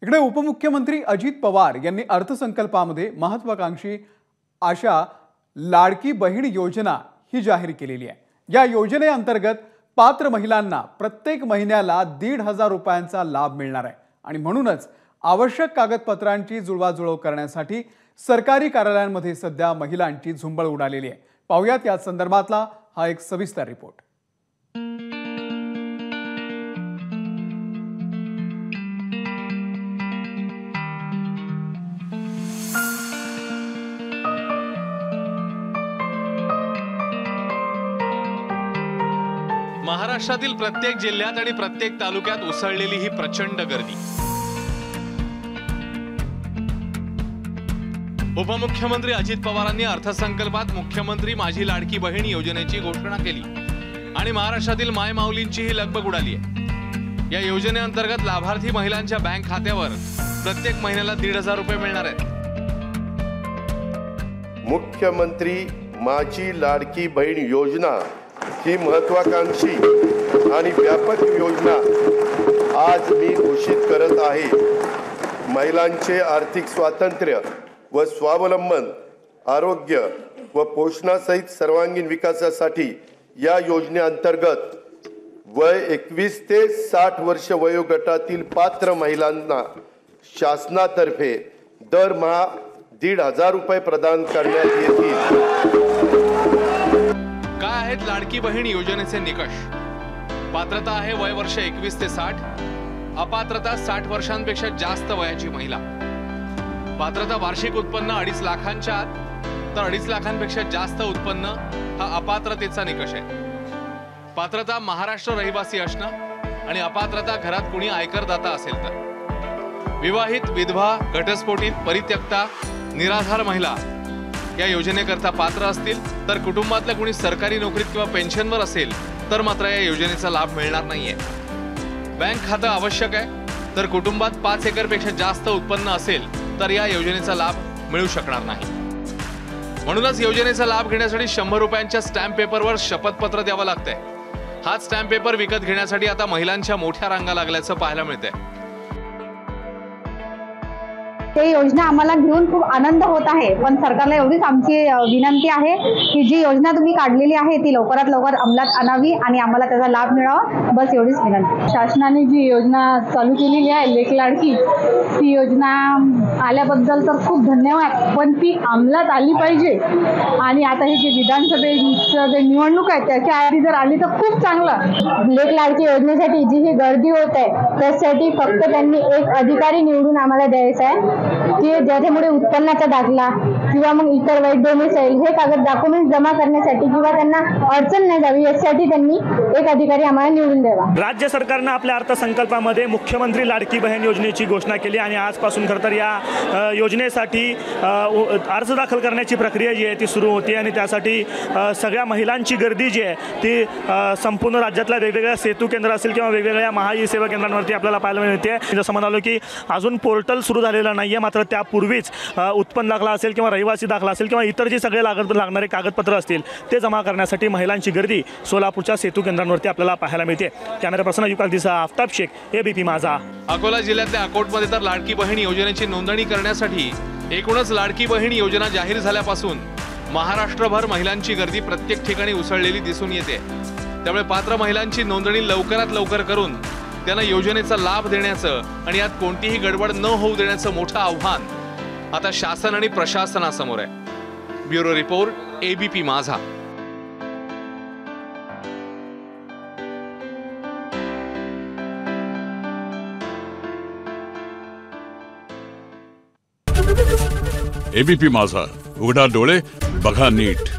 इकडे उपमुख्यमंत्री अजित पवार यांनी अर्थसंकल्पामध्ये महत्त्वाकांक्षी आशा लाडकी बहीण योजना ही जाहीर केलेली आहे। या योजनेअंतर्गत पात्र महिलांना प्रत्येक महिन्याला 1,500 रुपयांचा लाभ मिळणार आहे आणि म्हणूनच आवश्यक कागदपत्रांची जुळवाजुळव करण्यासाठी सरकारी कार्यालयांमध्ये सध्या महिलांची झुंबड उडालेली आहे। पाहूयात या संदर्भातला हा एक सविस्तर रिपोर्ट। महाराष्ट्रातील प्रत्येक जिल्ह्यात आणि प्रत्येक तालुक्यात उसळलेली ही प्रचंड गर्दी। उपमुख्यमंत्री अजित पवारांनी अर्थसंकल्पात मुख्यमंत्री माझी लाडकी बहीण योजनेची घोषणा केली आणि महाराष्ट्रातील मायमाऊलींची ही लगबग उडाली आहे। या योजनेअंतर्गत लाभार्थी महिलांच्या बँक खात्यावर प्रत्येक महिन्याला 1,500 रुपये मिळणार आहेत। मुख्यमंत्री माझी लाडकी बहीण योजना ही महत्त्वाकांक्षी आणि व्यापक योजना आज मी घोषित करत आहे। महिलांचे आर्थिक स्वातंत्र्य व स्वावलंबन, आरोग्य व पोषणासहित सर्वांगीण विकासासाठी या योजनेअंतर्गत वय 21 ते 60 वर्ष वयोगटातील पात्र महिलांना शासनातर्फे दरमहा 1,500 रुपये प्रदान करण्यात येतील। काय आहेत लाडकी बहीण योजनेचे निकष? पात्रता आहे वय वर्ष 21 ते 60, अपात्रता 60 वर्षांपेक्षा जास्त वयाची महिला, पात्रता वार्षिक उत्पन्न 2.5 लाखांच्या आत तर 2.5 लाखांपेक्षा जास्त उत्पन्न हा अपात्रतेचा निकष आहे। पात्रता महाराष्ट्र रहिवासी असणं आणि अपात्रता घरात कुणी आयकरदाता असेल तर। विवाहित, विधवा, घटस्फोटित, परित्यक्ता, निराधार महिला या योजनेकरता पात्र असतील तर कुटुंबातल्या कुणी सरकारी नोकरीत किंवा पेन्शनवर असेल तर मात्र या योजनेचा लाभ मिळणार नाहीये। बँक खातं आवश्यक आहे तर कुटुंबात 5 एकरपेक्षा जास्त उत्पन्न असेल तर या योजनेचा लाभ मिळू शकणार नाही। म्हणूनच योजनेचा लाभ घेण्यासाठी 100 रुपयांच्या स्टॅम्प पेपरवर शपथपत्र द्यावं लागतंय। हाच स्टॅम्प पेपर विकत घेण्यासाठी आता महिलांच्या मोठ्या रांगा लागल्याचं पाहायला मिळतंय। ते योजना आम्हाला घेऊन खूप आनंद होत आहे, पण सरकारला एवढीच आमची विनंती आहे की जी योजना तुम्ही काढलेली आहे ती लवकरात लवकर अंमलात आणावी आणि आम्हाला त्याचा लाभ मिळावा, बस एवढीच विनंती। शासनाने जी योजना चालू केलेली आहे लेक लाडकी, ती योजना आल्याबद्दल तर खूप धन्यवाद, पण ती अंमलात आली पाहिजे आणि आता ही जी विधानसभेचं जे निवडणूक आहे त्याच्या आधी जर आली तर खूप चांगलं। लेक लाडकी योजनेसाठी जी ही गर्दी होत आहे त्यासाठी फक्त त्यांनी एक अधिकारी निवडून आम्हाला द्यायचा आहे की ज्याच्यामुळे उत्पन्नाचा दाखला किंवा मग इतर वैध डोमेसाईल हे कागद डॉक्युमेंट जमा करण्यासाठी किंवा त्यांना अडचण नाही जावी यासाठी त्यांनी एक अधिकारी आम्हाला निवडून द्यावा। राज्य सरकारने आपल्या अर्थसंकल्पामध्ये मुख्यमंत्री लाडकी बहीण योजनेची घोषणा केली आणि आजपासून खरं तर या योजनेसाठी अर्ज दाखल करण्याची प्रक्रिया जी आहे ती सुरू होती आणि त्यासाठी सगळ्या महिलांची गर्दी जी आहे ती संपूर्ण राज्यातल्या वेगवेगळ्या सेतू केंद्र असेल किंवा वेगवेगळ्या महा सेवा केंद्रांवरती आपल्याला पाहायला मिळते। जसं म्हणालो की अजून पोर्टल सुरू झालेलं नाही आहे, मात्र त्यापूर्वीच उत्पन्न दाखला असेल किंवा रहिवासी दाखला असेल किंवा इतर जे सगळे लागणारे कागदपत्र असतील ते जमा करण्यासाठी महिलांची गर्दी सोलापूरच्या सेतू केंद्रांवरती आपल्याला पाहायला मिळते। कॅमेरा पर्सन युकाल दिसा, आफ्ताब शेख, एबीपी माझा। अकोला जिल्ह्यातल्या अकोटमध्ये तर लाडकी बहीण योजनेची नोंदणी करण्यासाठी एकूणच लाडकी बहीण योजना जाहीर झाल्यापासून महाराष्ट्रभर महिलांची गर्दी प्रत्येक ठिकाणी उसळलेली दिसून येते। त्यामुळे पात्र महिलांची नोंदणी लवकरात लवकर करून त्यांना योजनेचा लाभ देण्याचं आणि यात कोणतीही गडबड न होऊ देण्याचं मोठं आव्हान आता शासन आणि प्रशासनासमोर आहे। ब्युरो रिपोर्ट, एबीपी माझा। एबीपी माझा, उघडा डोळे बघा नीट।